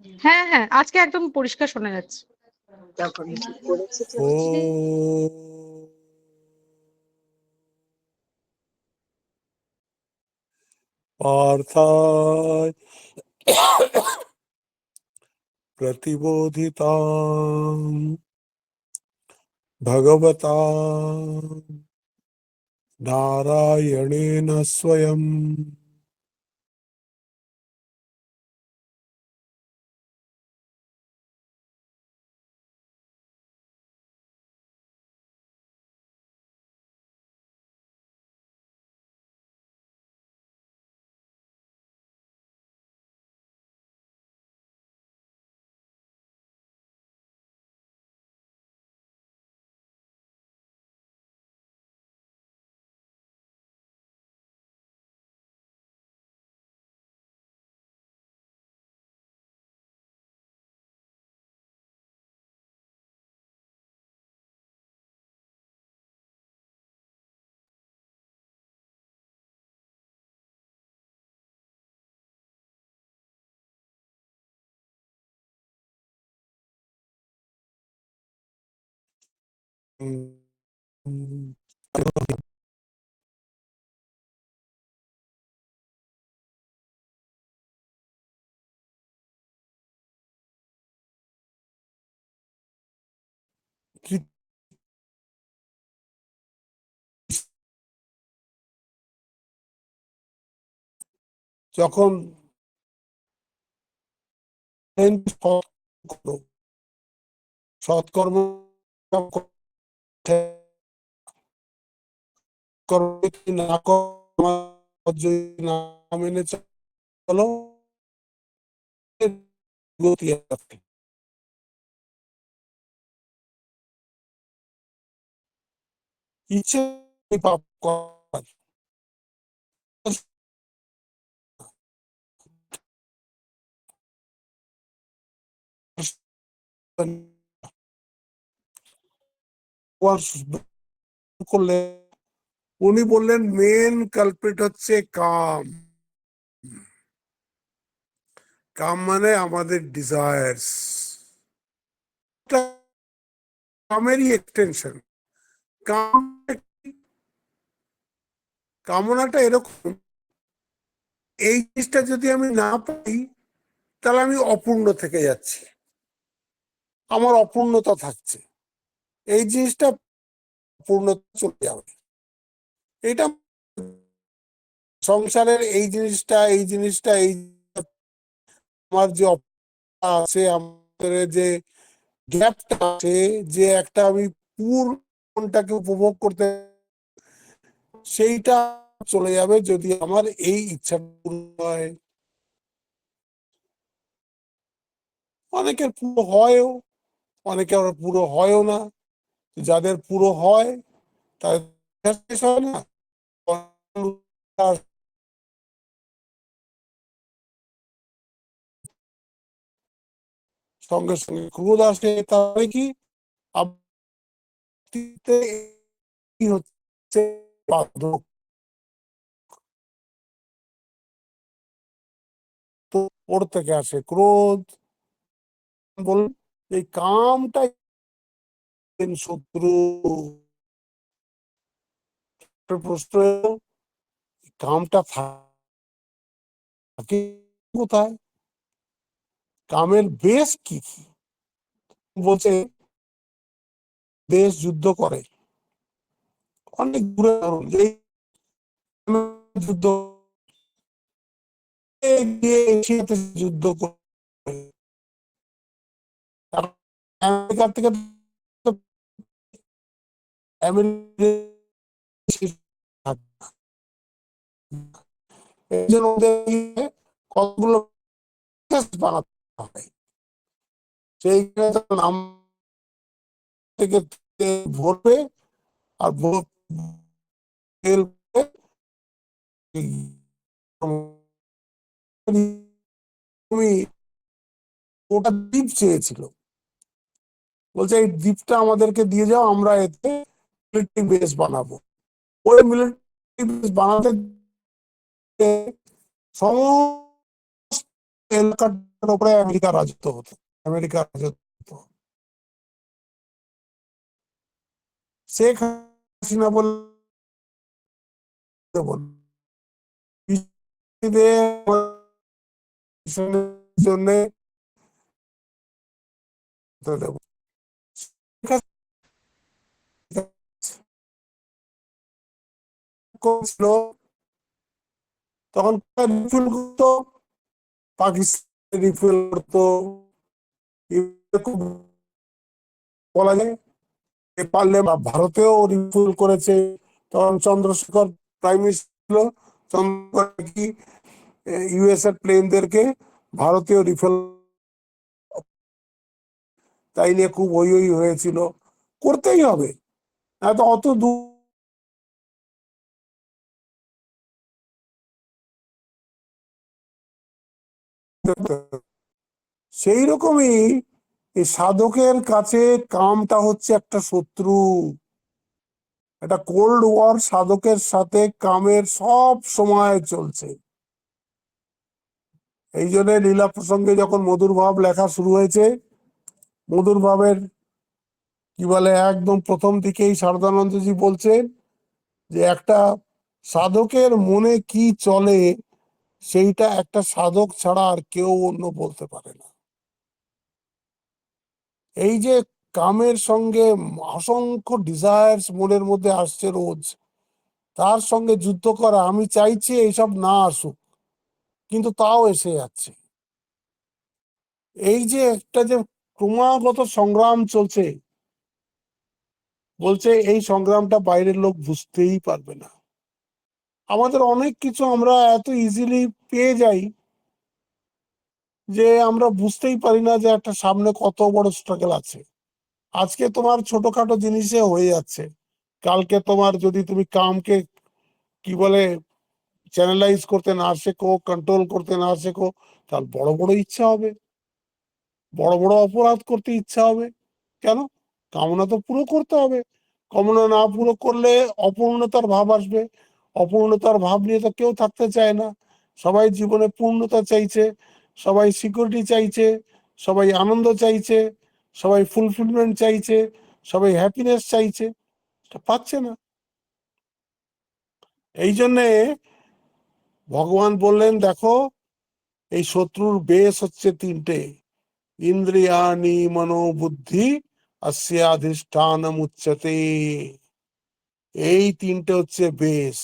হ্যাঁ হ্যাঁ, আজকে একদম পরিষ্কার শোনা যাচ্ছে। যখন ঠিক করেছি ও পার্থায় प्रतिबोधितां भगवता नारायणेन स्वयं যখন সৎকর্ম না না মেনে চলো গতি আছে। ইচ্ছে পাপ করার করলে উনি বললেন মেন কালপ্রিট হচ্ছে কাম। কাম মানে আমাদের ডিজায়ার্স, কামেরই এক্সটেনশন। কাম কামনাটা এরকম, এই জিনিসটা যদি আমি না পাই তাহলে আমি অপূর্ণ থেকে যাচ্ছি, আমার অপূর্ণতা থাকছে, এই জিনিসটা পূর্ণতা চলে যাবে। এটা সংসারের এই জিনিসটা এই আমার যে আছে, আমাদের যে গ্যাপটা আছে, যে একটা আমি পূর্ণটাকে উপভোগ করতে, সেইটা চলে যাবে যদি আমার এই ইচ্ছা পূর্ণ হয়। অনেকের পুরো হয়ও, অনেকের পুরো হয়ও না। যাদের পুরো হয় তাদের শেষ হয় না, সঙ্গে সঙ্গে ক্রোধ আসে। তাহলে কি হচ্ছে বাধক, তো ওর থেকে আসে ক্রোধ। বলুন এই কামটা শত্রু। প্রশ্ন কামটা থাকে কোথায়, কামের বেশ কি কি? বলছে দেশ যুদ্ধ করে, অনেক দূরে যুদ্ধ এশিয়াতে যুদ্ধ করে, আমেরিকার থেকে কতগুলো বানাতে হবে, সেইখানে নাম থেকে ভরবে আর ওটা দ্বীপ চেয়েছিল, বলছে এই দ্বীপটা আমাদেরকে দিয়ে যাও, আমরা এতে মিলিটারি বেস বানাবো। ওই মিলিটারি বেস বানাতে সমস্ত এলাকা উপরে আমেরিকার রাজত্ব হতো, আমেরিকার রাজত্ব হতো। শেখ হাসিনা বলে জন্য তখন রিফিল করতো, পাকিস্তান রিফিল করতো, বলা যায় পারলে ভারতেও রিফিল করেছে। তখন চন্দ্রশেখর প্রাইম মিনিস্টার ছিল, চন্দ্রশেখর কি ইউএস এর প্লেনদেরকে ভারতীয় রিফিল, তাই নিয়ে খুব হই হই হয়েছিল। করতেই হবে, এত অত দূর সেই রকমই এই সাধকের কাছে কামটা হচ্ছে একটা শত্রু, একটা কোল্ড ওয়ার সাধকের সাথে কামের সব সময় চলছে। এই জন্য লীলা প্রসঙ্গে যখন মধুর ভাব লেখা শুরু হয়েছে, মধুর ভাবের কি বলে একদম প্রথম দিকেই শারদানন্দজি বলছেন যে একটা সাধকের মনে কি চলে সেইটা একটা সাধক ছাড়া আর কেউ অন্য বলতে পারে না। এই যে কামের সঙ্গে অসংখ্য ডিজায়ার্স মনের মধ্যে আসছে রোজ, তার সঙ্গে যুদ্ধ করা, আমি চাইছি এইসব না আসুক, কিন্তু তাও এসে যাচ্ছে। এই যে একটা যে ক্রমাগত সংগ্রাম চলছে, বলছে এই সংগ্রামটা বাইরের লোক বুঝতেই পারবে না। আমাদের অনেক কিছু আমরা এত ইজিলি পেয়ে যাই যে আমরা বুঝতেই পারি না যে একটা সামনে কত বড় স্ট্রাগল আছে। আজকে তোমার ছোটখাটো জিনিসে হয়ে যাচ্ছে, কালকে তোমার যদি তুমি কামকে কি বলে চ্যানেলাইজ করতে না শেখো, কন্ট্রোল করতে না শেখো, তার বড় বড় ইচ্ছা হবে, বড় বড় অপরাধ করতে ইচ্ছা হবে। কেন? কামনা তো পুরো করতে হবে। কামনা না পুরো করলে অপূর্ণতার ভাব আসবে। অপূর্ণতার ভাব নিয়ে তো কেউ থাকতে চায় না। সবাই জীবনে পূর্ণতা চাইছে, সবাই সিকিউরিটি চাইছে, সবাই আনন্দ চাইছে, সবাই ফুলফিলমেন্ট চাইছে, সবাই হ্যাপিনেস চাইছে, পাচ্ছে না। এই জন্যে ভগবান বললেন দেখো, এই শত্রুর বেশ হচ্ছে তিনটে, ইন্দ্রিয়াণি মনোবুদ্ধি अस्याधिष्ठानम উচ্যতে। এই তিনটে হচ্ছে বেশ,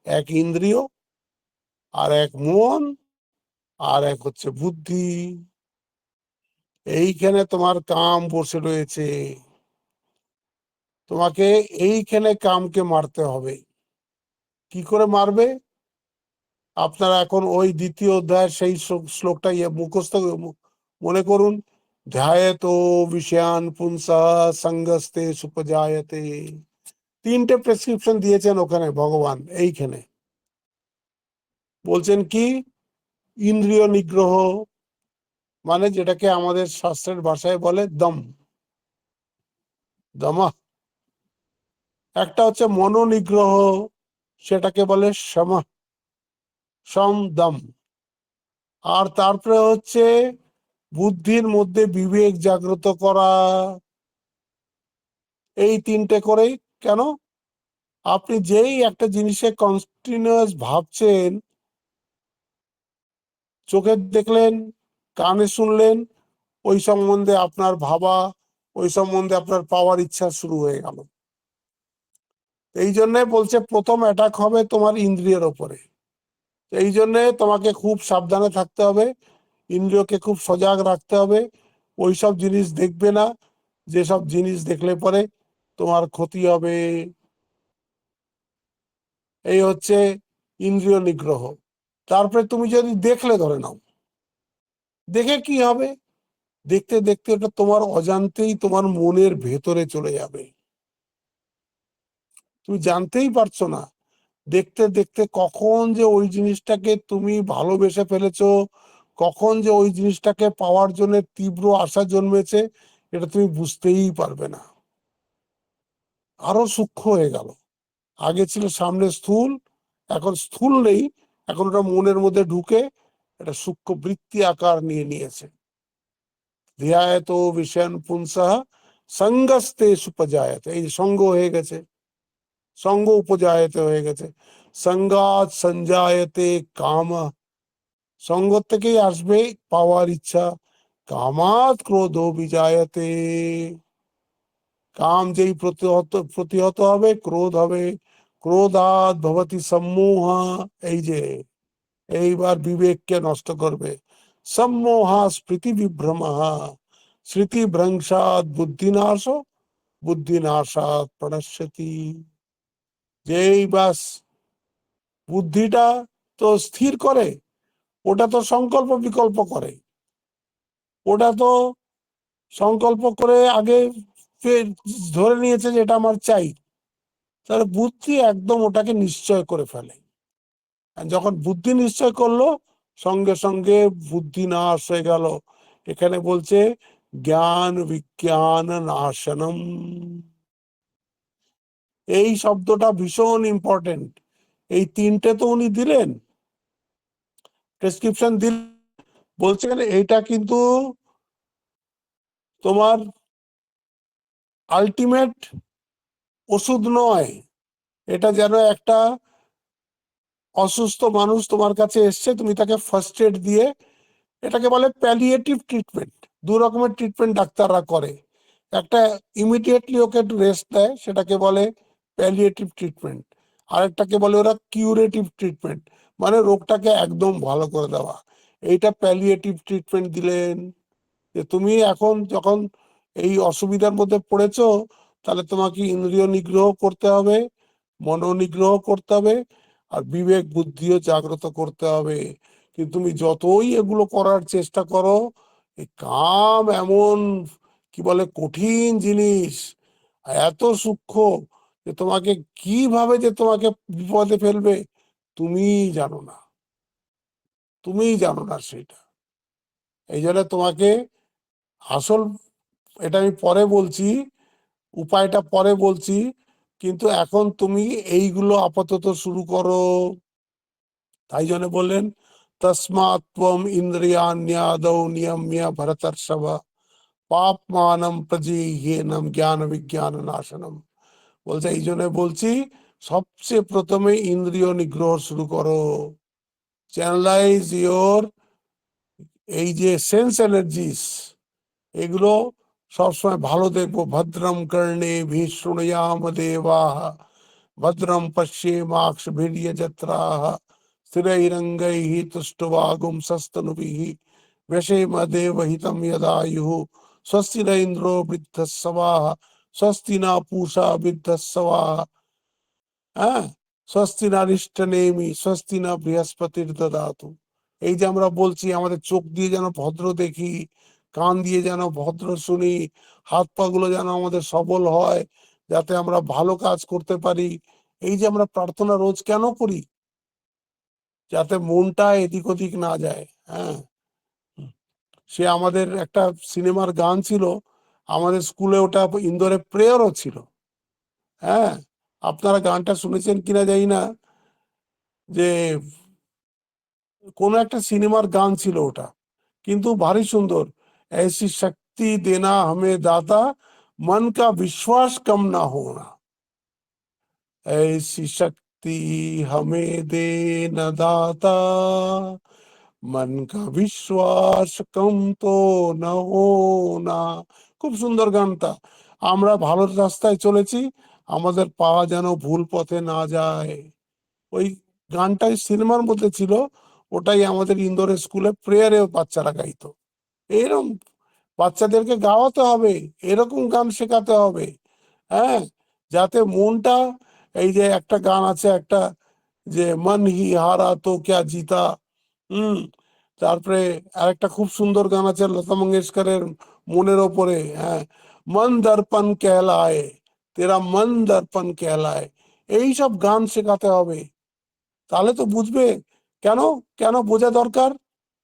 এক ইন্দ্রিয়, আর এক মন, আর এক হচ্ছে বুদ্ধি। এইখানে তোমার কাম বসে রয়েছে, তোমাকে এইখানে কামকে মারতে হবে। কি করে মারবে? আপনারা এখন ওই দ্বিতীয় অধ্যায়ের সেই শ্লোকটা মুখস্থ মনে করুন, ধ্যায়েতো বিষয়ান পুংসা সঙ্গস্তে সুপজায়তে। তিনটে প্রেসক্রিপশন দিয়েছেন ওখানে ভগবান। এইখানে বলছেন কি, ইন্দ্রিয় নিগ্রহ, মানে যেটাকে আমাদের শাস্ত্রের ভাষায় বলে দম, দমা। একটা হচ্ছে মনোনিগ্রহ, সেটাকে বলে সম, সম দম। আর তারপরে হচ্ছে বুদ্ধির মধ্যে বিবেক জাগ্রত করা। এই তিনটে করেই, কেন? আপনি যেই একটা জিনিসে কন্টিনিউয়াস ভাবছেন, চোখে দেখলেন, কানে শুনলেন, ওই সম্বন্ধে আপনার ভাবা, ওই সম্বন্ধে আপনার পাওয়ার ইচ্ছা শুরু হয়ে গেল। এই জন্য বলছে প্রথম অ্যাটাক হবে তোমার ইন্দ্রিয়ের ওপরে। এই জন্য তোমাকে খুব সাবধানে থাকতে হবে, ইন্দ্রিয়কে খুব সজাগ রাখতে হবে। ওইসব জিনিস দেখবে না, যেসব জিনিস দেখলে পরে তোমার ক্ষতি হবে। এই হচ্ছে ইন্দ্রিয় নিগ্রহ। তারপরে তুমি যদি দেখলে, ধরে নাও, দেখে কি হবে? দেখতে দেখতে ওটা তোমার অজান্তেই তোমার মনের ভেতরে চলে যাবে, তুমি জানতেই পারছো না। দেখতে দেখতে কখন যে ওই জিনিসটাকে তুমি ভালোবেসে ফেলেছো, কখন যে ওই জিনিসটাকে পাওয়ার জন্য তীব্র আশা জন্মেছে, এটা তুমি বুঝতেই পারবে না। আরো সূক্ষ্ম হয়ে গেল। আগে ছিল সামনে স্থূল, এখন স্থূল নেই, এখন ওটা মনের মধ্যে ঢুকে এটা সূক্ষ্ম বৃত্তি আকার নিয়ে নিয়েছে। ধ্যায়তো বিষয়ান পুংসঃ সঙ্গস্তে সুপজায়তে, এই যে সঙ্গ হয়ে গেছে, সঙ্গ উপজায়তে হয়ে গেছে। সঙ্গাত সঞ্জায়তে কাম, সঙ্গ থেকেই আসবে পাওয়ার ইচ্ছা। কামাত ক্রোধ বিজায়তে, কাম যেই প্রতিহত হবে, ক্রোধ হবে। ক্রোধাৎ ভবতি সম্মোহ, এই যে এইবার বিবেককে নষ্ট করবে। সম্মোহা স্মৃতি বিভ্রম, স্মৃতিভ্রংশাৎ বুদ্ধিনাশ, বুদ্ধিনাশাৎ প্রণশ্যতি। যেই বাস বুদ্ধিটা তো স্থির করে, ওটা তো সংকল্প বিকল্প করে, ওটা তো সংকল্প করে আগে ধরে নিয়েছে যে এটা আমার চাই, তাহলে বুদ্ধি একদম ওটাকে নিশ্চয় করে ফেলে। আর যখন বুদ্ধি নিশ্চয় করলো, সঙ্গে সঙ্গে বুদ্ধি নাশ হয়ে গেল। এখানে বলছে জ্ঞান বিজ্ঞান নাশনম, এই শব্দটা ভীষণ ইম্পর্টেন্ট। এই তিনটে তো উনি দিলেন, প্রেসক্রিপশন দিলেন, বলছেন এইটা কিন্তু তোমার আলটিমেট ওষুধ নয়। এটা যেন একটা অসুস্থ মানুষ তোমার কাছে এসছে, তুমি তাকে ফার্স্ট এড দিয়ে, এটাকে বলে প্যালিয়েটিভ ট্রিটমেন্ট। দু রকমের ট্রিটমেন্ট ডাক্তাররা করে, একটা ইমিডিয়েটলি ওকে একটু রেস্ট দেয়, সেটাকে বলে প্যালিয়েটিভ ট্রিটমেন্ট। আরেকটাকে বলে ওরা কিউরেটিভ ট্রিটমেন্ট, মানে রোগটাকে একদম ভালো করে দেওয়া। এইটা প্যালিয়েটিভ ট্রিটমেন্ট দিলেন, যে তুমি এখন যখন এই অসুবিধার মধ্যে পড়েছো, তাহলে তোমাকে ইন্দ্রিয় নিগ্রহ করতে হবে, মনোনিগ্রহ করতে হবে, আর বিবেক বুদ্ধিও জাগ্রত করতে হবে। কিন্তু তুমি যতই এগুলো করার চেষ্টা করো, এই কাম এমন কি বলে কঠিন জিনিস, এত সূক্ষ্ম, যে তোমাকে কিভাবে যে তোমাকে বিপদে ফেলবে তুমিই জানো না, তুমিই জানো না সেটা। এই জন্য তোমাকে আসল, এটা আমি পরে বলছি, উপায়টা পরে বলছি, কিন্তু এখন তুমি এইগুলো আপাতত শুরু করো। তাই জন্য বললেন তস্মাৎ ত্বম ইন্দ্রিয়াণ্যাদৌ নিয়ম্য ভরতর্ষভ পাপমানম প্রজীহ্যেনম জ্ঞান বিজ্ঞান নাশনম। বলছে এই জন্য বলছি সবচেয়ে প্রথমে ইন্দ্রিয় নিগ্রহ শুরু করো, চ্যানেলাইজ ইয়োর এই যে সেন্স এনার্জিস, এগুলো সবসময় ভালো দেখবো। ভদ্রম কর্ণে ভীষণয়াম দেবাহ, ভদ্রম পশ্যেমাক্ষ ভির্যজত্রাহ, স্থিরৈরঙ্গৈঃ তুষ্টবাগুম সস্তনুभिः, व्यशेम देवहितं यदायुः, स्वस्ति न इन्द्रो वृद्धस्सवाः, स्वस्ति न पूषा विद्धस्सवाः, হ্যাঁ, স্বস্তি নারিষ্টনেমি, স্বস্তি না বৃহস্পতির দদাতু। এই যে আমরা বলছি, আমাদের চোখ দিয়ে যেন ভদ্র দেখি, কান দিয়ে যেন ভদ্র শুনি, হাত পা গুলো যেন আমাদের সবল হয়, যাতে আমরা ভালো কাজ করতে পারি। এই যে আমরা প্রার্থনা রোজ কেন করি, যাতে মনটা এদিক ওদিক না যায়। হ্যাঁ, সে আমাদের একটা সিনেমার গান ছিল, আমাদের স্কুলে ওটা ইন্দোরে প্রেয়ারও ছিল। হ্যাঁ, আপনারা গানটা শুনেছেন কিনা জানি না, যে কোন একটা সিনেমার গান ছিল ওটা, কিন্তু ভারী সুন্দর। ऐसी शक्ति देना हमें दाता, मन का विश्वास कम ना होना। ऐसी शक्ति हमें देना दाता, मन का विश्वास कम तो न होना। খুব সুন্দর গানটা। আমরা ভালো রাস্তায় চলেছি, আমাদের পা যেন ভুল পথে না যায়। ওই গানটাই সিনেমার মধ্যে ছিল, ওটাই আমাদের ইন্দোরের স্কুলে প্রেয়ারে বাচ্চারা গাইতো। এরকম বাচ্চাদেরকে গাওয়াতে হবে, এরকম গান শেখাতে হবে। হ্যাঁ, যাতে মনটা, এই যে একটা গান আছে একটা, যে মন হি হারা তো ক্যা জিতা। হুম, তারপরে আরেকটা খুব সুন্দর গান আছে লতা মঙ্গেশকরের মনের ওপরে, হ্যাঁ, মন দর্পণ কেহলায়, তেরা মন দর্পণ কেহলায়। এইসব গান শেখাতে হবে, তাহলে তো বুঝবে। কেন, কেন বোঝা দরকার?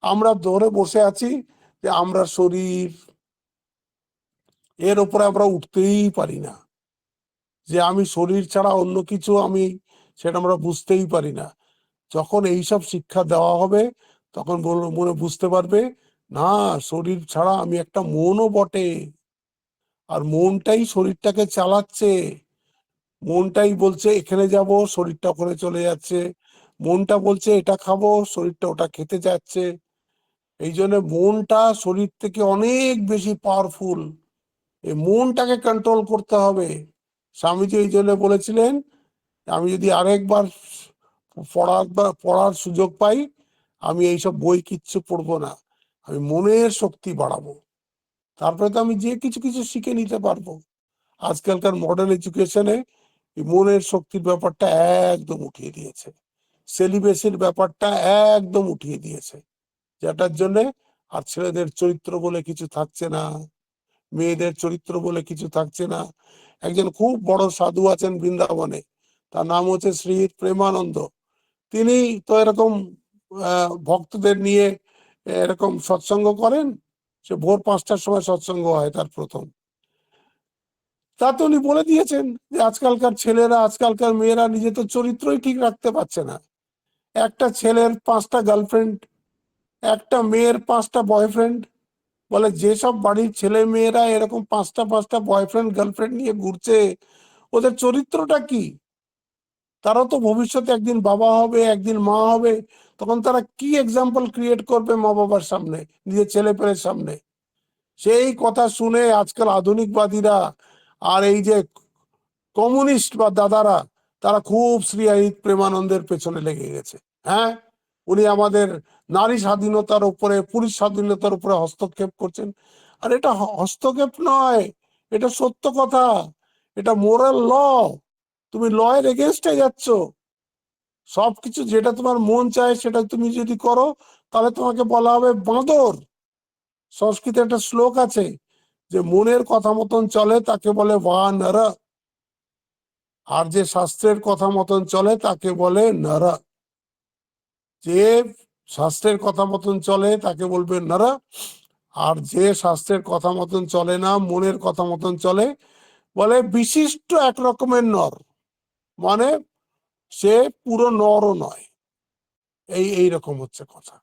আমরা ধরে বসে আছি যে আমরা শরীর, এর উপরে আমরা উঠতেই পারি না, যে আমি শরীর ছাড়া অন্য কিছু আমি, সেটা আমরা বুঝতেই পারি না। যখন এইসব শিক্ষা দেওয়া হবে, তখন মনে বুঝতে পারবে, না, শরীর ছাড়া আমি একটা মনও বটে, আর মনটাই শরীরটাকে চালাচ্ছে। মনটাই বলছে এখানে যাব, শরীরটা ওখানে চলে যাচ্ছে। মনটা বলছে এটা খাবো, শরীরটা ওটা খেতে যাচ্ছে। এই জন্য মনটা শরীর থেকে অনেক বেশি পাওয়ারফুল। এই মনটাকে কন্ট্রোল করতে হবে। স্বামীজি এই জন্য বলেছিলেন, আমি যদি আরেকবার পড়ার সুযোগ পাই, আমি এইসব বই কিচ্ছু পড়বো না, আমি মনের শক্তি বাড়াবো, তারপরে তো আমি যে কিছু কিছু শিখে নিতে পারবো। আজকালকার মডার্ন এডুকেশনে মনের শক্তির ব্যাপারটা একদম উঠিয়ে দিয়েছে, সেলিবেসির ব্যাপারটা একদম উঠিয়ে দিয়েছে, যেটার জন্য আর ছেলেদের চরিত্র বলে কিছু থাকছে না, মেয়েদের চরিত্র বলে কিছু থাকছে না। একজন খুব বড় সাধু আছেন বৃন্দাবনে, তার নাম হচ্ছে শ্রী প্রেমানন্দ। তিনি তো এরকম ভক্তদের নিয়ে এরকম সৎসঙ্গ করেন। সে ভোর 5টার সময় সৎসঙ্গ হয় তার প্রথম। তাতে উনি বলে দিয়েছেন যে আজকালকার ছেলেরা, আজকালকার মেয়েরা নিজেদের চরিত্রই ঠিক রাখতে পারছে না। একটা ছেলের 5টা গার্লফ্রেন্ড, একটা মেয়ের 5টা বয়ফ্রেন্ড। বলে যেসব বাড়ির ছেলে মেয়েরা এরকম 5টা বয়ফ্রেন্ড গার্লফ্রেন্ড নিয়ে ঘুরছে, ওদের চরিত্রটা কি? তারা তো ভবিষ্যতে একদিন বাবা হবে, একদিন মা হবে, তখন তারা কি এক্সাম্পল ক্রিয়েট করবে মা বাবার সামনে, নিজের ছেলে পেলের সামনে? সেই কথা শুনে আজকাল আধুনিকবাদীরা আর এই যে কমিউনিস্ট বা দাদারা, তারা খুব শ্রী প্রেমানন্দের পেছনে লেগে গেছে। হ্যাঁ, উনি আমাদের নারী স্বাধীনতার উপরে, পুরুষ স্বাধীনতার উপরে হস্তক্ষেপ করছেন। আর এটা হস্তক্ষেপ নয়, এটা সত্য কথা, এটা মোরাল ল। তুমি ল এর এগেনস্টে যাচ্ছ। সবকিছু যেটা তোমার মন চায় সেটা তুমি যদি করো, তাহলে তোমাকে বলা হবে বাঁদর। সংস্কৃতে একটা শ্লোক আছে যে মনের কথা মতন চলে তাকে বলে বানর, আর যে শাস্ত্রের কথা মতন চলে তাকে বলে নর। যে শাস্ত্রের কথা মতন চলে তাকে বলবে নর, আর যে শাস্ত্রের কথা মতন চলে না, মনের কথা মতন চলে, বলে বিশিষ্ট এক রকমের নর। মানে সে পুরো নরও নয়। এইরকম হচ্ছে কথা।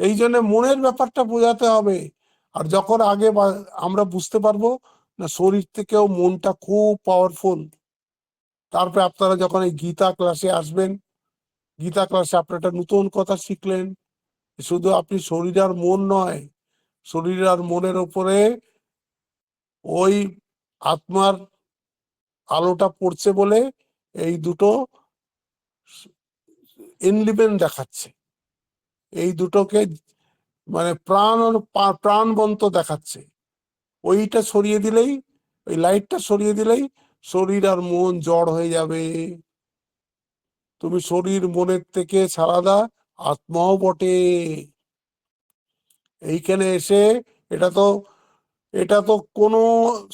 এই জন্য মনের ব্যাপারটা বোঝাতে হবে। আর যখন আগে আমরা বুঝতে পারবো না শরীর থেকেও মনটা খুব পাওয়ারফুল, তারপরে আপনারা যখন এই গীতা ক্লাসে আসবেন, গীতা ক্লাসে আপনারা একটা নতুন কথা শিখলেন। শুধু আপনি শরীর আর মন নয়, শরীর আর মনের উপরে ওই আত্মার আলোটা পড়ছে বলে এই দুটো ইনলিভেন দেখাচ্ছে, এই দুটোকে মানে প্রাণবন্ত দেখাচ্ছে। ওইটা সরিয়ে দিলেই, ওই লাইটটা সরিয়ে দিলেই শরীর আর মন জড় হয়ে যাবে। তুমি শরীর মনের থেকে ছাড়াদা আত্মাও বটে। এইখানে এসে এটা তো এটা তো কোনো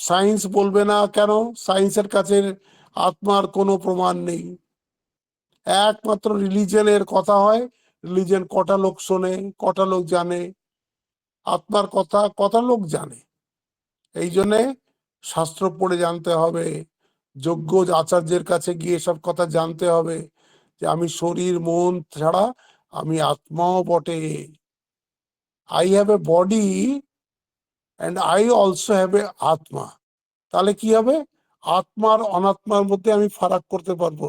সায়েন্স বলবে না কেন, সায়েন্সের কাছে আত্মার কোনো প্রমাণ নেই। একমাত্র রিলিজিয়নের কথা হয়, রিলিজিয়ন কটা লোক শোনে, কটা লোক জানে, আত্মার কথা কটা লোক জানে। এই জন্যে শাস্ত্র পড়ে জানতে হবে, যোগ্য আচার্যের কাছে গিয়ে সব কথা জানতে হবে যে আমি শরীর মন ছাড়া আমি আত্মাও বটে। I have a body and I also have a আত্মা। তাহলে কি হবে? আত্মার অনাত্মার মধ্যে আমি ফারাক করতে পারবো,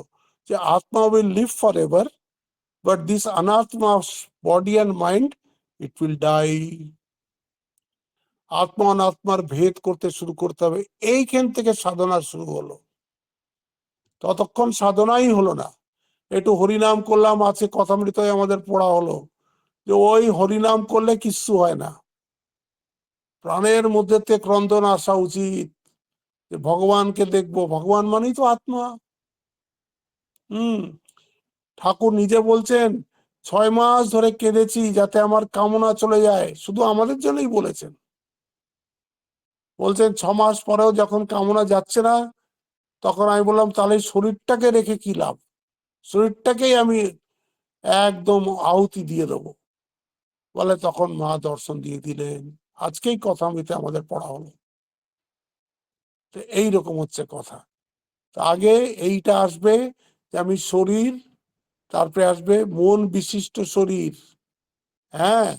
যে আত্মা will live for ever, but this অনাত্মা body and mind, it will die. আত্মা অনাত্মার ভেদ করতে শুরু করতে হবে। এইখান থেকে সাধনা শুরু হলো। ততক্ষণ সাধনাই হলো না। একটু হরিনাম করলাম, আছে কথামৃতই আমাদের পড়া হলো যে ওই হরিনাম করলে কিচ্ছু হয় না। প্রাণের মধ্যে থেকে ক্রন্দন আসা উচিত যে ভগবানকে দেখবো। ভগবান মানেই তো আত্মা। ঠাকুর নিজে বলছেন 6 মাস ধরে কেঁদেছি যাতে আমার কামনা চলে যায়। শুধু আমাদের জন্যই বলেছেন। বলছেন 6 মাস পরেও যখন কামনা যাচ্ছে না, তখন আমি বললাম তাহলে শরীরটাকে রেখে কি লাভ, শরীরটাকেই আমি একদম আহুতি দিয়ে দেবো। বলে তখন মা দর্শন দিয়ে দিলেন। আজকেই কথামৃতে আমাদের পড়া হলো। তো এইরকম হচ্ছে কথা। আগে এইটা আসবে যে আমি শরীর, তারপরে আসবে মন বিশিষ্ট শরীর। হ্যাঁ,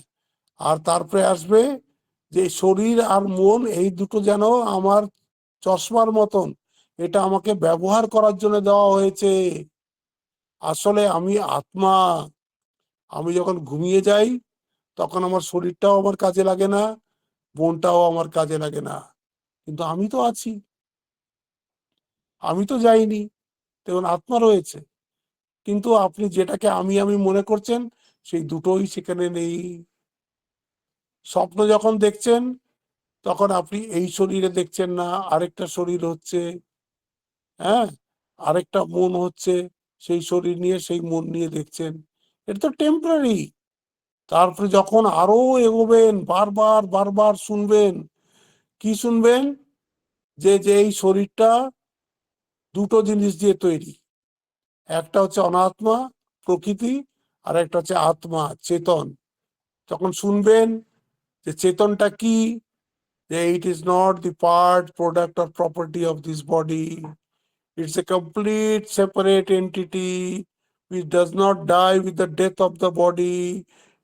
আর তারপরে আসবে যে শরীর আর মন এই দুটো যেন আমার চশমার মতন, এটা আমাকে ব্যবহার করার জন্য দেওয়া হয়েছে। আসলে আমি আত্মা। আমি যখন ঘুমিয়ে যাই তখন আমার শরীরটাও আমার কাজে লাগে না, মনটাও আমার কাজে লাগে না, কিন্তু আমি তো আছি, আমি তো যাইনি, তখন আত্মা রয়েছে। কিন্তু আপনি যেটাকে আমি আমি মনে করছেন সেই দুটোই সেখানে নেই। স্বপ্ন যখন দেখছেন তখন আপনি এই শরীরে দেখছেন না, আরেকটা শরীর হচ্ছে, হ্যাঁ, আরেকটা মন হচ্ছে, সেই শরীর নিয়ে সেই মন নিয়ে দেখছেন, এটা তো টেম্পোরারি। তারপরে যখন আরো এগোবেন, বারবার বারবার শুনবেন, কি শুনবেন, যে যে এই শরীরটা দুটো জিনিস দিয়ে তৈরি, একটা হচ্ছে অনাত্মা প্রকৃতি, আর একটা হচ্ছে আত্মা চেতন। তখন শুনবেন যে চেতনটা কি, যে it is not the part, product or property of this body. It's a complete separate entity which does not die with the death of the body.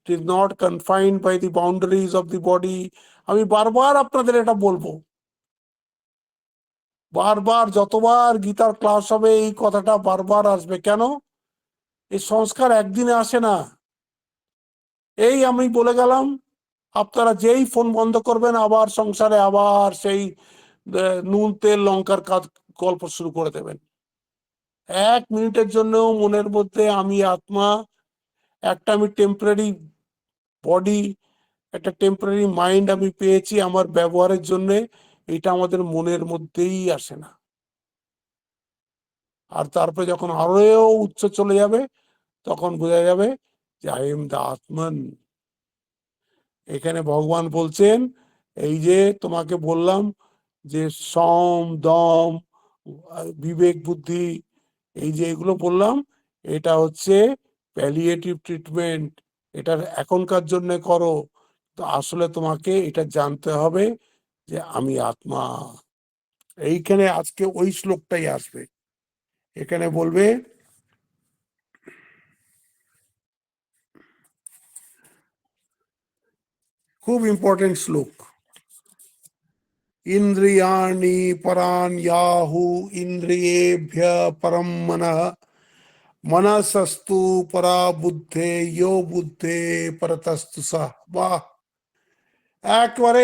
It is not confined by the boundaries of the body. আমি বারবার আপনাদের এটা বলবো, বারবার যতবার গীতার class হবে এই কথাটা বারবার আসবে। কেন? এই সংস্কার একদিনে আসে না। এই আমি বলে গেলাম, আপনারা যেই ফোন বন্ধ করবেন আবার সংসারে আবার সেই নুন তেল লঙ্কার কাজ গল্প শুরু করে দেবেন। 1 মিনিটের জন্য মনের মধ্যে আমি আত্মা, একটা আমি টেম্পোরারি বডি, একটা টেম্পোরারি মাইন্ড আমি পেয়েছি আমার ব্যবহারের জন্য, এটা আমাদের মনের মধ্যেই আসে না। আর তারপরে যখন আরো উচ্চ চলে যাবে তখন বোঝা যাবে যে আই এম দ্য আত্মান। এখানে ভগবান বলছেন, এই যে তোমাকে বললাম যে সম দম বিবেক বুদ্ধি, এই যে এগুলো বললাম, এটা হচ্ছে প্যালিয়েটিভ ট্রিটমেন্ট, এটার এখনকার জন্য করো। তো আসলে তোমাকে এটা জানতে হবে যে আমি আত্মা। এইখানে আজকে ওই শ্লোকটাই আসবে। এখানে বলবে, খুব ইম্পর্টেন্ট শ্লোক, ইন্দ্রিয়াণি পরান্যাহু ইন্দ্রিয়েভ্য পরম মনঃ মনসস্তু পরা বুদ্ধে ইয়ো বুদ্ধে পরতস্তু সঃ। বাহ, একবারে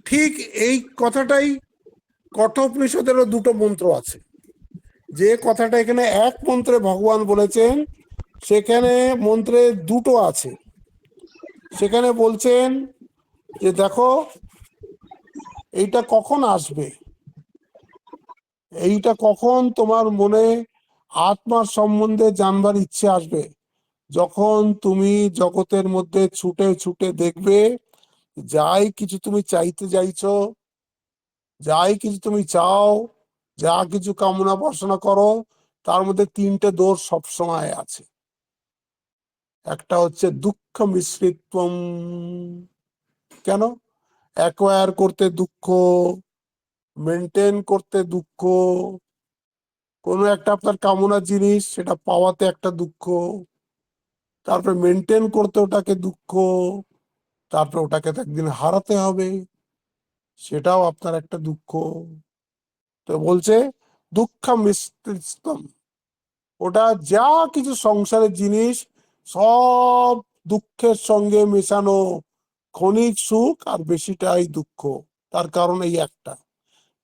ঠিক এই কথাটাই কঠোপনিষদেরও দুটো মন্ত্র আছে। যে কথাটা এখানে এক মন্ত্রে ভগবান বলেছেন, সেখানে মন্ত্রে দুটো আছে। সেখানে বলছেন যে দেখো এইটা কখন আসবে, এইটা কখন তোমার মনে আত্মার সম্বন্ধে জানবার ইচ্ছে আসবে, যখন তুমি জগতের মধ্যে ছুটে ছুটে দেখবে যাই কিছু তুমি চাইতে চাইছো, যাই কিছু তুমি চাও, যা কিছু কামনা বাসনা করো, তার মধ্যে তিনটে দোষ সবসময় আছে। একটা হচ্ছে দুঃখ মিশ্রিতম। কেন? অ্যাকোয়ার করতে দুঃখ, মেনটেন করতে দুঃখ, কোনো একটা আপনার কামনা জিনিস সেটা পাওয়াতে একটা দুঃখ, তারপরে মেনটেন করতে ওটাকে দুঃখ, তারপরে ওটাকে তো একদিন হারাতে হবে, সেটাও আপনার একটা দুঃখ। তো বলছে দুঃখ মিশ্রিতম, ওটা যা কিছু সংসারের জিনিস সব দুঃখের সঙ্গে মেশানো, ক্ষণিক সুখ আর বেশিটাই দুঃখ। তার কারণ এই একটা।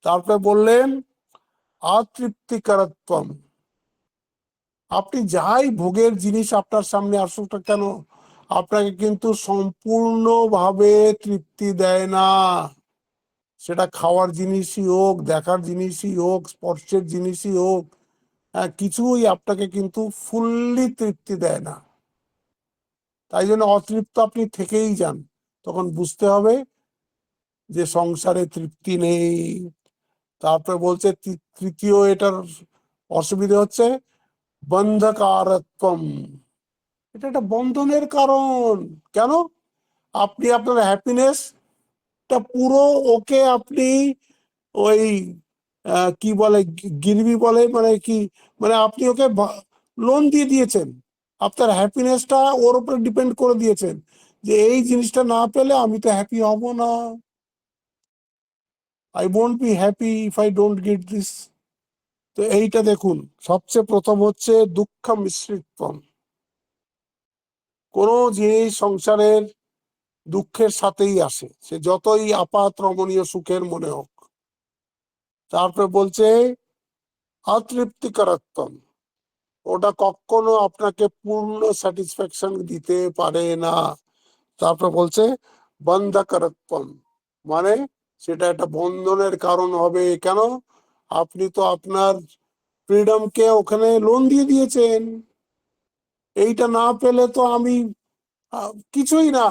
তারপরে বললেন অতৃপ্তিকরত্বম, আপনি যাই ভোগের জিনিস আপনার সামনে আসুক না কেন, আপনাকে কিন্তু সম্পূর্ণভাবে তৃপ্তি দেয় না। সেটা খাওয়ার জিনিসই হোক, দেখার জিনিসই হোক, স্পর্শের জিনিসই হোক, হ্যাঁ, কিছুই আপনাকে কিন্তু ফুললি তৃপ্তি দেয় না। তাই জন্য অতৃপ্ত আপনি থেকেই যান, তখন বুঝতে হবে যে সংসারে তৃপ্তি নেই। তারপরে বলছে তৃতীয় এটার অসুবিধা হচ্ছে বন্ধকারত্বম, এটা একটা বন্ধনের কারণ। কেন? আপনি আপনার হ্যাপিনেস টা পুরো ওকে আপনি ওই কি বলে গিরবি বলে, মানে কি, মানে আপনি ওকে লোন দিয়ে দিয়েছেন, আপনার হ্যাপিনেসটা ওর উপরে ডিপেন্ড করে দিয়েছেন, যে এই জিনিসটা না পেলে আমি তো হ্যাপি হব না, I won't be happy if I don't get this. তো এইটা দেখুন, সবচেয়ে প্রথম হচ্ছে দুঃখ মিশ্রিতম। কোন জিনিস সংসারের দুঃখের সাথেই আসে, সে যতই আপাত রমণীয় সুখের মনে হোক। তারপরে বলছে অতৃপ্তিকরত্বম, ওটা কখনো আপনাকে পূর্ণ স্যাটিসফ্যাকশন দিতে পারে না। তারপর বলছে বন্ধকরত্বম, মানে সেটা একটা বন্ধনের কারণ হবে। কেন? আপনি তো আপনার ফ্রিডমকে ওখানে লোন দিয়ে দিয়েছেন। এইটা না পেলে তো আমি কিছুই না।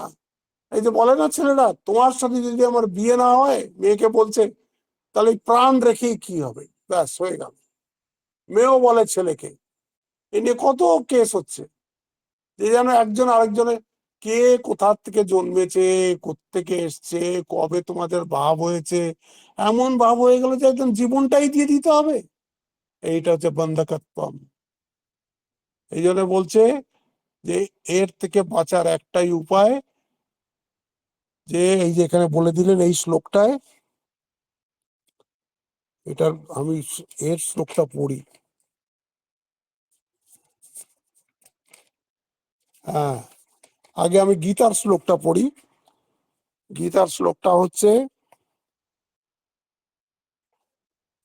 এই যে বলে না ছেলেরা, তোমার সাথে যদি আমার বিয়ে না হয়, মেয়েকে বলছে, তাহলে প্রাণ রেখে কি হবে, ব্যাস হয়ে গেল। মেয়েও বলে ছেলেকে, এ নিয়ে কত কেস হচ্ছে, যে যেন একজন আরেকজনের কে কোথা থেকে জন্মেছে, কোত্থেকে এসছে, কবে তোমাদের ভাব হয়েছে, এমন ভাব হয়ে গেল যে একদম জীবনটাই দিয়ে দিতে হবে। এইটা হচ্ছে বন্ধকত্বম। এই জন্য বলছে যে এর থেকে বাঁচার একটাই উপায়, যে এই যে এখানে বলে দিলেন এই শ্লোকটায়, এটার আমি এর শ্লোকটা পড়ি। হ্যাঁ, আগে আমি গীতার শ্লোকটা পড়ি। গীতার শ্লোকটা হচ্ছে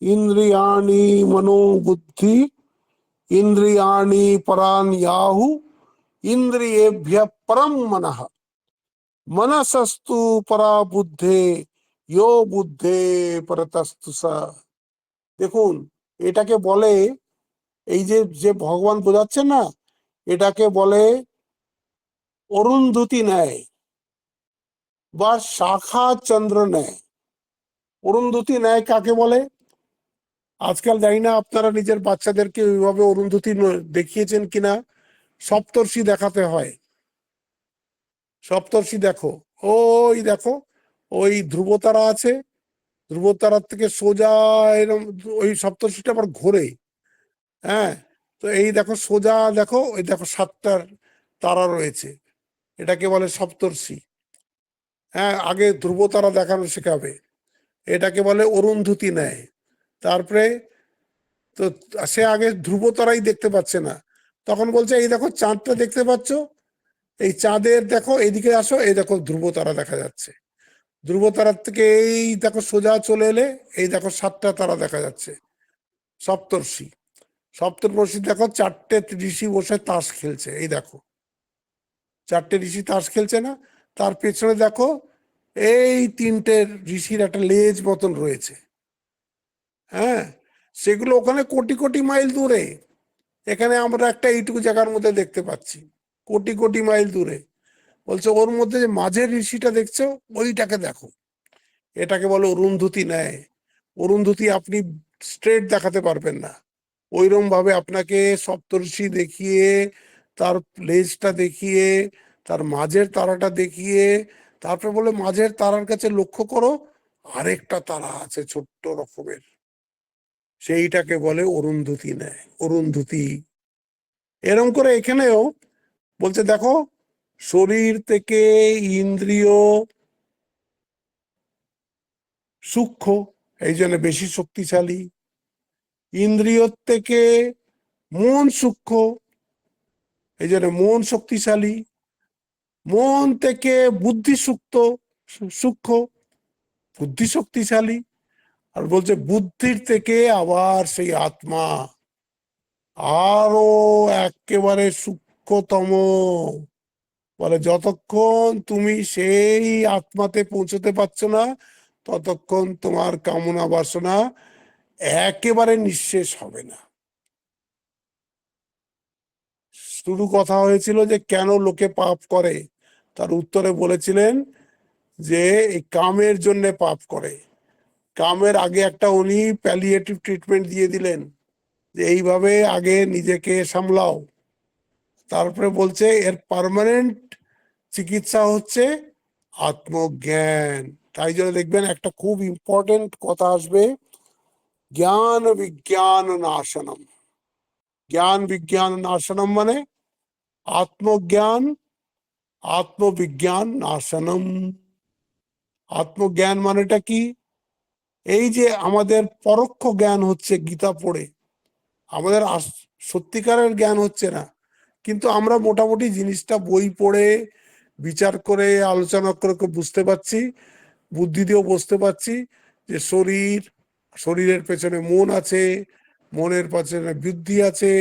ইন্দ্রিয়াণি মনো বুদ্ধি ইন্দ্রিয়াণি পরান ইয়াহু ইন্দ্রিয়েভ্য পরম মনঃ মনসস্তু পরা বুদ্ধে ইয়ো বুদ্ধে পরতস্তু স। দেখুন, এটাকে বলে, এই যে যে ভগবান বোঝাচ্ছেন না, এটাকে বলে অরুন্ধতী ন্যায় বা শাখা চন্দ্র ন্যায়। অরুন্ধতী ন্যায় কাকে বলে? আজকাল জানি না আপনারা নিজের বাচ্চাদেরকে ওইভাবে অরুন্ধতী দেখিয়েছেন কিনা। সপ্তর্ষি দেখাতে হয়, সপ্তর্ষি দেখো, ওই দেখো, ওই ধ্রুবতারা আছে, ধ্রুবতারার থেকে সোজা এরকম ওই সপ্তর্ষিটা আবার ঘোরে। হ্যাঁ, তো এই দেখো সোজা দেখো, ওই দেখো সাতটার তারা রয়েছে, এটাকে বলে সপ্তর্ষি। হ্যাঁ, আগে ধ্রুবতারা দেখানো শেখাবে, এটাকে বলে অরুন্ধতী নেয়। তারপরে তো সে আগে ধ্রুবতারাই দেখতে পাচ্ছে না, তখন বলছে এই দেখো চাঁদটা দেখতে পাচ্ছ, এই চাঁদের দেখো এইদিকে আসো, এই দেখো ধ্রুবতারা দেখা যাচ্ছে। ধ্রুবতারার থেকে এই দেখো সোজা চলে এলে, এই দেখো সাতটা তারা দেখা যাচ্ছে, সপ্তর্ষি। সপ্তর্ষি দেখো চারটে ঋষি বসে তাস খেলছে, এই দেখো চারটে ঋষি তাস খেলছে না, তার পেছনে দেখো এই তিনটে ঋষির একটা লেজ মতন রয়েছে। হ্যাঁ, সেগুলো ওখানে কোটি কোটি মাইল দূরে, এখানে আমরা একটা এইটুকু জায়গার মধ্যে দেখতে পাচ্ছি, কোটি কোটি মাইল দূরে। বলছে ওর মধ্যে যে মাঝের ঋষিটা দেখছো, ওইটাকে দেখো, এটাকে বলে অরুন্ধতী নেয়। অরুন্ধতী আপনি স্ট্রেট দেখাতে পারবেন না, ওইরকম ভাবে আপনাকে সপ্তর্ষি দেখিয়ে, তার লেজটা দেখিয়ে, তার মাঝের তারাটা দেখিয়ে, তারপরে বলে মাঝের তারার কাছে লক্ষ্য করো, আরেকটা তারা আছে ছোট্ট রকমের, সেইটাকে বলে অরুন্ধতী নেয়, অরুন্ধতী। এরম করে এখানেও বলছে দেখো, শরীর থেকে ইন্দ্রিয় সূক্ষ্ম, এই জন্য বেশি শক্তিশালী। ইন্দ্রিয়র থেকে মন সূক্ষ্ম, এই জন্য মন শক্তিশালী। মন থেকে বুদ্ধি সূক্ষ্ম, বুদ্ধি শক্তিশালী। আর বলছে বুদ্ধির থেকে আবার সেই আত্মা আরো একেবারে সূক্ষ্মতম। বলে যতক্ষণ তুমি সেই আত্মাতে পৌঁছতে পারছো না, ততক্ষণ তোমার কামনা বাসনা একেবারে নিঃশেষ হবে না। শুরু কথা হয়েছিল যে কেন লোকে পাপ করে, তার উত্তরে বলেছিলেন যে এই কামের জন্য পাপ করে। কামের আগে একটা উনি প্যালিয়েটিভ ট্রিটমেন্ট দিয়ে দিলেন, যে এইভাবে আগে নিজেকে সামলাও। তারপরে বলছে এর পার্মানেন্ট চিকিৎসা হচ্ছে আত্মজ্ঞান। তাই জন্য দেখবেন একটা খুব ইম্পর্টেন্ট কথা আসবে, জ্ঞান বিজ্ঞান নাশনম। জ্ঞান বিজ্ঞান নাশনম মানে আত্মজ্ঞান আত্মবিজ্ঞান নাশনম। আত্মজ্ঞান মানেটা কি? এই যে আমাদের পরোক্ষ জ্ঞান হচ্ছে গীতা পড়ে, আমাদের সত্যিকারের জ্ঞান হচ্ছে না, কিন্তু আমরা মোটামুটি জিনিসটা বই পড়ে বিচার করে আলোচনা করে বুঝতে পারছি, বুদ্ধি দিয়েও বুঝতে পারছি যে শরীরের পেছনে মন আছে, মনের পেছনে বুদ্ধি আছে,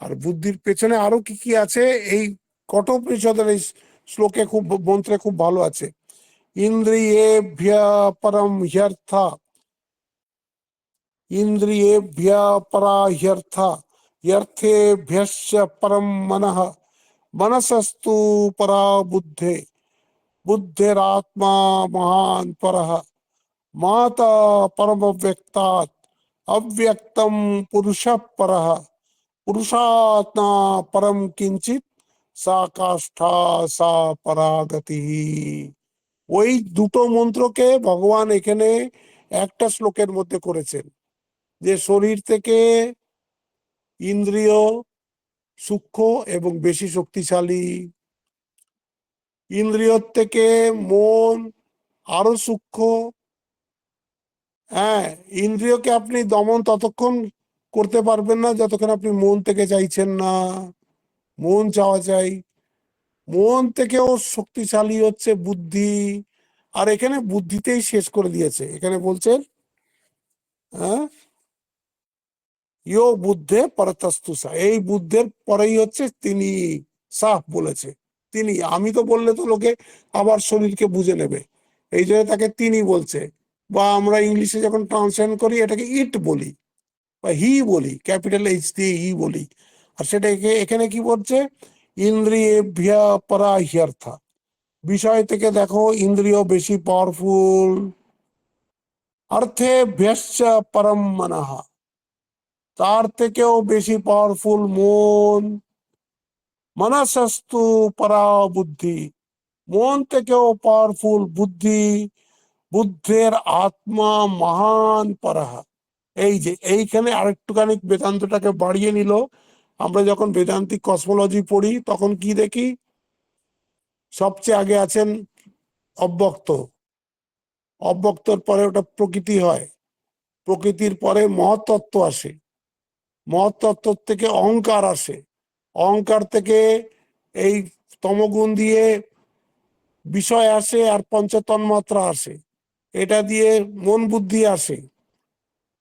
আর বুদ্ধির পেছনে আরো কি কি আছে এই কঠোপনিষদের এই শ্লোকে খুব, মন্ত্রে খুব ভালো আছে। ইন্দ্রিয়েভ্য পরম হ্যর্থ, ইন্দ্রিয়েভ্য পরা হ্যর্থ, হ্যর্থেভ্যশ্চ পরম মনঃ, মনসস্তু পরা বুদ্ধে, বুদ্ধিরাত্মা মহান পরঃ, মাতা परम व्यक्तात् अव्यक्तम पुरुष परः, पुरुषात् न परम किंचित सा काष्ठा सा परागति। ওই দুটো মন্ত্রকে ভগবান এখানে একটা শ্লোকের মধ্যে করেছেন, যে শরীর থেকে ইন্দ্রিয় সূক্ষ্ম এবং বেশি শক্তিশালী, ইন্দ্রিয়র থেকে মন আরো সূক্ষ্ম। হ্যাঁ, ইন্দ্রিয়কে আপনি দমন ততক্ষণ করতে পারবেন না যতক্ষণ আপনি মন থেকে চাইছেন না। মন চাওয়া চাই, মন থেকেও শক্তিশালী হচ্ছে বুদ্ধি। আর এখানে বুদ্ধিতেই শেষ করে দিয়েছে, এখানে বলছেন হ্যাঁ, ইয়ো বুদ্ধে পরতস্তুষা, এই বুদ্ধের পরেই হচ্ছে তিনি। সাফ বলেছে তিনি, আমি তো বললে তো লোকে আবার শরীরকে বুঝে নেবে, এই জন্য তাকে তিনি বলছে। বা আমরা ইংলিশে যখন ট্রান্সলেট করি এটাকে ইট বলি বা হি বলি, ক্যাপিটাল এইচ দিয়ে হি বলি। আর সেটাকে এখানে কি বলছে? ইন্দ্রিয়েভ্য পরা হ্যর্থ, বিষয় থেকে দেখো ইন্দ্রিয় বেশি পাওয়ারফুল। অর্থে ভ্যশ্চ পরম মনঃ, তার থেকেও বেশি পাওয়ারফুল মন। মনসস্তু পরা বুদ্ধি, মন থেকেও পাওয়ারফুল বুদ্ধি। বুদ্ধের আত্মা মহান পরঃ। এই যে এইখানে আরেকটুখানি বেদান্তটাকে বাড়িয়ে নিল। আমরা যখন বেদান্তিক কসমোলজি পড়ি তখন কি দেখি? সবচেয়ে আগে আছেন অব্যক্ত, অব্যক্তর পরে ওটা প্রকৃতি হয়, প্রকৃতির পরে মহত্তত্ত্ব আসে, মহত্তত্ত্ব থেকে অহংকার আসে, অহংকার থেকে এই তমগুণ দিয়ে বিষয় আসে, আর পঞ্চতন্মাত্রা আসে, এটা দিয়ে মন বুদ্ধি আসে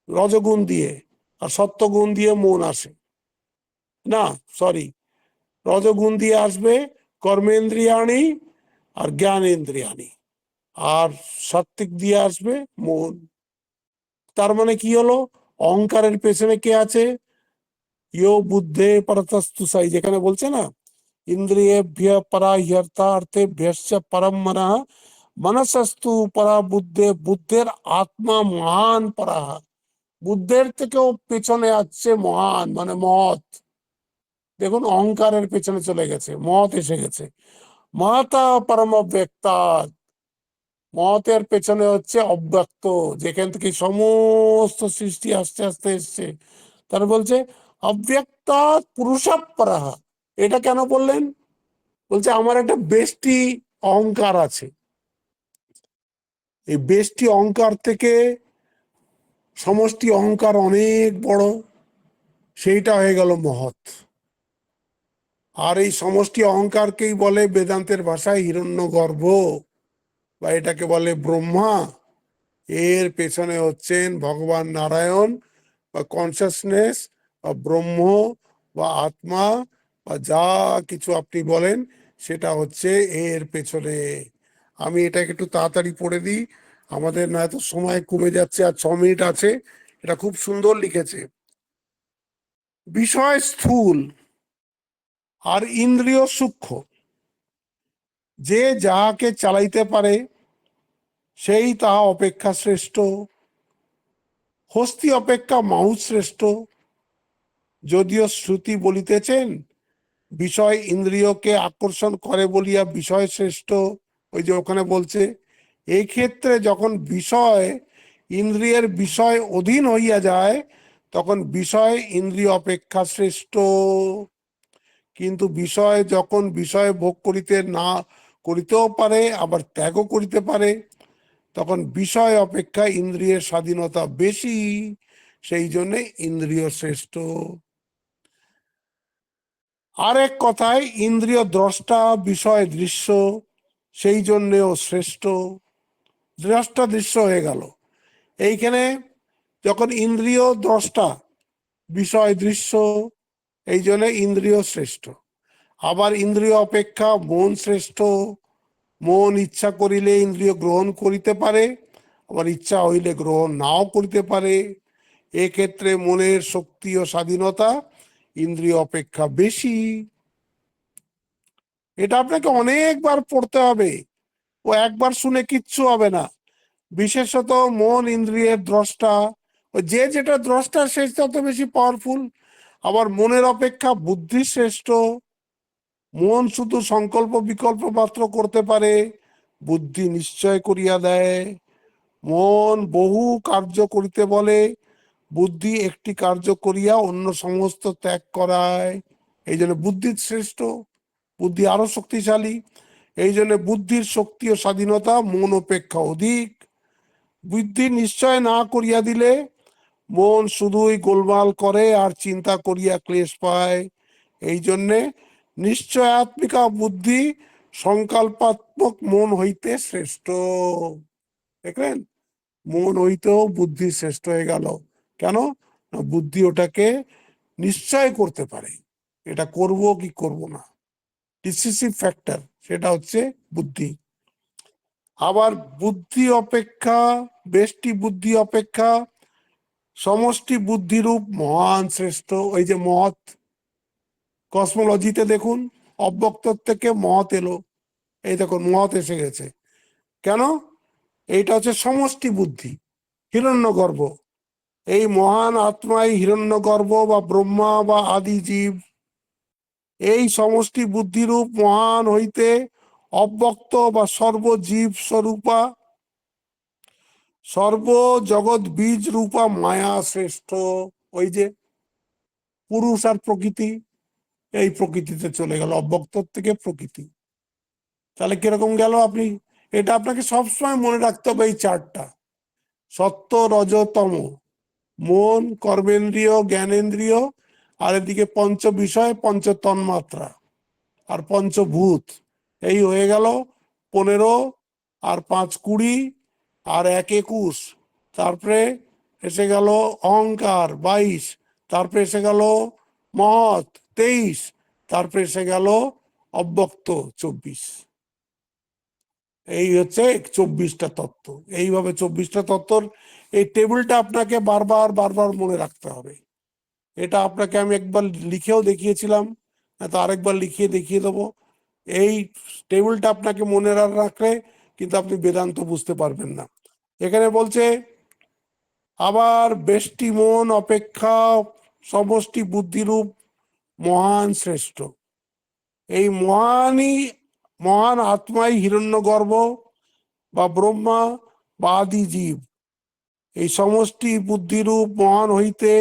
রজগুণ দিয়ে, আর সত্যগুণ দিয়ে মন আসে। না, সরি, রজগুণ দিয়ে আসবে কর্মেন্দ্রিয়াণী আর জ্ঞানেন্দ্রিয়াণী, আর সাত্ত্বিক দিয়ে আসবে মন। তার মানে কি হলো? অহংকারের পেছনে কে আছে? ইয়ো বুদ্ধে পরতস্তুষাই, যেখানে বলছে না ইন্দ্রিয়েভ্য পরা হ্যর্থ অর্থেভ্যশ্চ পরম মনঃ, মনসস্তু পরা বুদ্ধে, বুদ্ধের আত্মা মহান পরা। বুদ্ধের থেকেও পেছনে আসছে মহান, মানে মহৎ। দেখুন অহংকারের পেছনে চলে গেছে, মহৎ এসে গেছে। মাতা পরম ব্যক্তা, মহতের পেছনে হচ্ছে অব্যক্ত, যেখান থেকে সমস্ত সৃষ্টি আস্তে আস্তে এসছে। তার বলছে অব্যক্ত পুরুষাপরাহ। এটা কেন বললেন? বলছে আমার একটা বেষ্টি অহংকার আছে, এই বেষ্টি অহংকার থেকে সমষ্টি অহংকার অনেক বড়, সেইটা হয়ে গেল মহৎ। আর এই সমষ্টি অহংকারকেই বলে বেদান্তের ভাষায় হিরণ্যগর্ভ, বা এটাকে বলে ব্রহ্মা। এর পেছনে হচ্ছেন ভগবান নারায়ণ, বা কনসাসনেস, বা ব্রহ্ম, বা আত্মা, বা যা কিছু আপনি বলেন সেটা হচ্ছে এর পেছনে। আমি এটাকে একটু তাড়াতাড়ি পড়ে দিই, আমাদের না এত সময় কমে যাচ্ছে, আর 6 মিনিট আছে। এটা খুব সুন্দর লিখেছে। বিষয় স্থূল আর ইন্দ্রিয় সূক্ষ্ম, যে যাহাকে চালাইতে পারে সেই তাহা অপেক্ষা শ্রেষ্ঠ। হস্তি অপেক্ষা মাহু শ্রেষ্ঠ, যদিও শ্রুতি বলিতেছেন বিষয় ইন্দ্রিয়কে আকর্ষণ করে বলিয়া বিষয় শ্রেষ্ঠ। ওই যে ওখানে বলছে এই ক্ষেত্রে যখন বিষয় ইন্দ্রিয়ের বিষয় অধীন হইয়া যায় তখন বিষয় ইন্দ্রিয় অপেক্ষা শ্রেষ্ঠ। কিন্তু বিষয় যখন বিষয় ভোগ করিতে না করিতেও পারে, আবার ত্যাগও করিতে পারে, তখন বিষয় অপেক্ষা ইন্দ্রিয়ের স্বাধীনতা বেশি, সেই জন্য ইন্দ্রিয় শ্রেষ্ঠ। আরেক কথায় ইন্দ্রিয় দ্রষ্টা, বিষয় দৃশ্য, সেই জন্যেও শ্রেষ্ঠ। দ্রষ্টা দৃশ্য হয়ে গেল এইখানে, যখন ইন্দ্রিয় দ্রষ্টা, বিষয় দৃশ্য, এই জন্য ইন্দ্রিয় শ্রেষ্ঠ। আবার ইন্দ্রিয় অপেক্ষা মন শ্রেষ্ঠ। মন ইচ্ছা করিলে ইন্দ্রিয় গ্রহণ করিতে পারে, আবার ইচ্ছা হইলে গ্রহণ নাও করিতে পারে। এক্ষেত্রে মনের শক্তি ও স্বাধীনতা ইন্দ্রিয় অপেক্ষা বেশি। এটা আপনাকে অনেকবার পড়তে হবে, ও একবার শুনে কিচ্ছু হবে না। বিশেষত মন ইন্দ্রিয়ের দ্রষ্টা, যে যেটা দ্রষ্টা সে তত বেশি পাওয়ারফুল। আবার মনের অপেক্ষা বুদ্ধি শ্রেষ্ঠ। মন শুধু সংকল্প বিকল্প মাত্র করতে পারে, বুদ্ধি নিশ্চয় করিয়া দেয়। মন বহু কার্য করিতে বলে, বুদ্ধি একটি কার্য করিয়া অন্য সমস্ত ত্যাগ করায়। এই জন্য বুদ্ধি শ্রেষ্ঠ, বুদ্ধি আরো শক্তিশালী। এই জন্য বুদ্ধির শক্তি ও স্বাধীনতা মন অপেক্ষা অধিক। বুদ্ধি নিশ্চয় না করিয়া দিলে মন শুধুই গোলমাল করে আর চিন্তা করিয়া ক্লেশ পায়। এই জন্যে নিশ্চয়াত্মিকা বুদ্ধি সংকল্পাত্মক মন হইতে শ্রেষ্ঠ। দেখলেন, মন হইতেও বুদ্ধি শ্রেষ্ঠ হয়ে গেল। কেন? বুদ্ধি ওটাকে নিশ্চয় করতে পারে, এটা করব কি করব না, ডিসিসিভ ফ্যাক্টর সেটা হচ্ছে বুদ্ধি। আবার বুদ্ধি অপেক্ষা, বেষ্টি বুদ্ধি অপেক্ষা সমষ্টি বুদ্ধিরূপ মহান শ্রেষ্ঠ। ওই যে মহৎ, কসমোলজিতে দেখুন অব্যক্ত থেকে মহৎ এলো, এই দেখুন মহৎ এসে গেছে। কেন? এইটা হচ্ছে সমষ্টি বুদ্ধি, হিরণ্যগর্ভ। এই মহান আত্মাই হিরণ্যগর্ভ বা ব্রহ্মা বা আদি জীব। এই সমষ্টি বুদ্ধিরূপ মহান হইতে অব্যক্ত বা সর্বজীব স্বরূপা, সর্ব জগৎ বীজ রূপা মায়া শ্রেষ্ঠ। ওই যে পুরুষ আর প্রকৃতি, এই প্রকৃতিতে চলে গেল, অব্যক্ত থেকে প্রকৃতি। তাহলে কিরকম গেল? আপনি এটা আপনাকে সবসময় মনে রাখতে হবে, এই চারটা। সত্য রজ তম, মন, কর্মেন্দ্রিয়, জ্ঞানেন্দ্রিয়, আর এদিকে পঞ্চ বিষয়, পঞ্চ তন্মাত্রা আর পঞ্চভূত। এই হয়ে গেল 15, আর 5 20, আর 1 21, তারপরে এসে গেল অহংকার 22, তারপরে এসে গেল মহৎ 23, তারপরে এসে গেল অব্যক্ত 24। এই হচ্ছে 24টা তত্ত্ব। এইভাবে 24টা তত্ত্বর এই টেবিলটা আপনাকে বারবার বারবার মনে রাখতে হবে। এটা আপনাকে আমি একবার লিখেও দেখিয়েছিলাম, তো আরেকবার লিখিয়ে দেখিয়ে দেবো। এই টেবিলটা আপনাকে মনে রাখলে কিন্তু আপনি বেদান্ত বুঝতে পারবেন না। এখানে বলছে আবার বেষ্টি মন অপেক্ষা সমষ্টি বুদ্ধিরূপ মহান শ্রেষ্ঠ। এই মহান আত্মাই হিরণ্যগর্ভ বা ব্রহ্মা বা আদি জীব। এই সমষ্টি বুদ্ধিরূপ মহান হইতে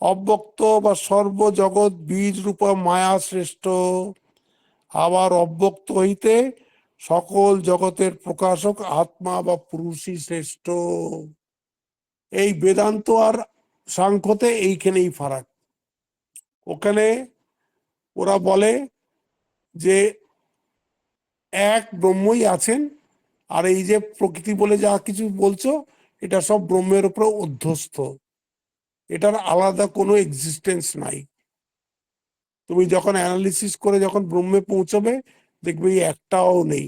অব্যক্ত বা সর্বজগৎ বীজ রূপ মায়া শ্রেষ্ঠ। আবার অব্যক্ত হইতে সকল জগতের প্রকাশক আত্মা বা পুরুষই শ্রেষ্ঠ। এই বেদান্ত আর সাংখ্যতে এইখানেই ফারাক। ওখানে ওরা বলে যে এক ব্রহ্মই আছেন, আর এই যে প্রকৃতি বলে যা কিছু বলছো এটা সব ব্রহ্মের উপর অধ্যস্ত, এটার আলাদা কোনো এক্সিস্টেন্স নাই। তুমি যখন অ্যানালিসিস করে যখন ব্রহ্মে পৌঁছবে দেখবে একটাও নেই।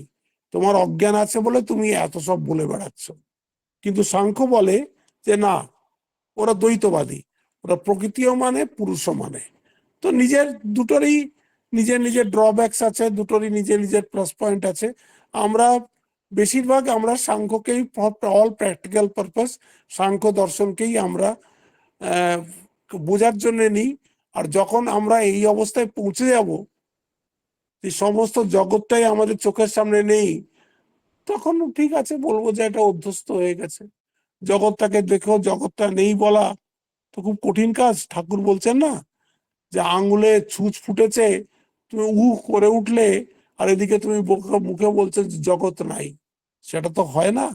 তোমার অজ্ঞান আছে বলে তুমি এত সব বলে বেড়াচ্ছ। কিন্তু সাংখ্য বলে যে না, ওরা দ্বৈতবাদী, ওরা প্রকৃতিও মানে পুরুষও মানে। তো নিজের দুটোরই নিজের নিজের ড্রব্যাকস আছে, দুটোরই নিজের নিজের প্লাস পয়েন্ট আছে। আমরা বেশিরভাগ আমরা সাংখ্যকেই, অল প্র্যাকটিক্যাল পারপাস সাংখ্য দর্শনকেই আমরা বোঝার জন্য নিই। আর যখন আমরা এই অবস্থায় পৌঁছে যাব যে সমস্ত জগৎটাই আমাদের চোখের সামনে নেই, তখন ঠিক আছে বলবো যে এটা অভ্যস্ত হয়ে গেছে। জগৎটাকে দেখো, জগৎটা নেই বলা তো খুব কঠিন কাজ। ঠাকুর বলছেন না যে আঙুলে ছুঁচ ফুটেছে তুমি করে উঠলে আর এদিকে তুমি মুখে বলছো যে জগৎ নাই, সেটা তো হয় না।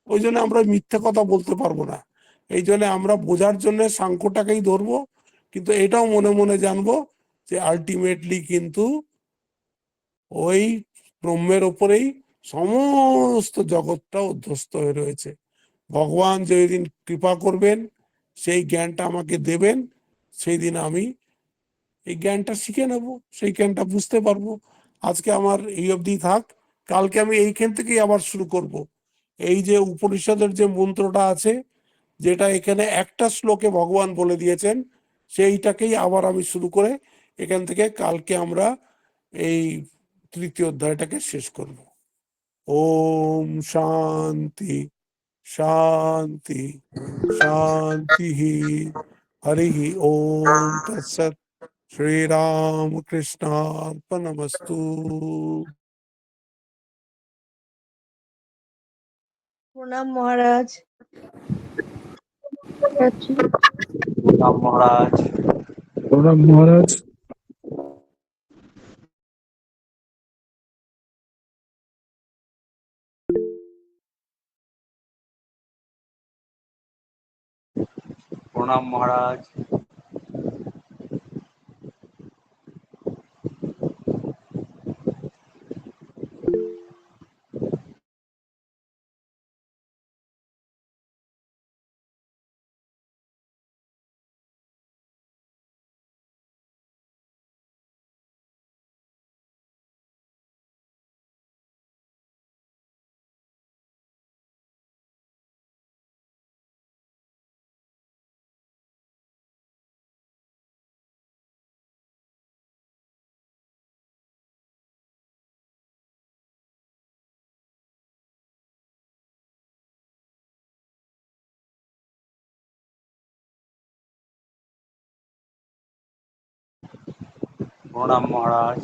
ওই জন্য আমরা মিথ্যে কথা বলতে পারবো না। এই জন্য আমরা বোঝার জন্য সাংখ্যটাকেই ধরবো, কিন্তু এটাও মনে মনে জানবো যে আলটিমেটলি কিন্তু ওই ব্রহ্মের ওপরেই সমস্ত জগৎটা অধ্যস্ত হয়ে রয়েছে। ভগবান যেদিন কৃপা করবেন, সেই জ্ঞানটা আমাকে দেবেন, সেই দিন আমি এই জ্ঞানটা শিখে নেব, সেই জ্ঞানটা বুঝতে পারবো। আজকে আমার এই অবধি থাক, কালকে আমি এইখান থেকেই আবার শুরু করব। এই যে উপনিষদের যে মন্ত্রটা আছে, যেটা এখানে একটা শ্লোকে ভগবান বলে দিয়েছেন, সেইটাকেই আবার আমি শুরু করে এখান থেকে কালকে আমরা এই তৃতীয় অধ্যায়টাকে শেষ করব। ওম শান্তি শান্তি শান্তি। হরি ওম তৎসৎ। শ্রীরাম কৃষ্ণার্পণমস্তু। প্রণাম মহারাজ। রাম মহারাজ। প্রণাম মহারাজ। প্রণাম মহারাজ। প্রণাম মহারাজ।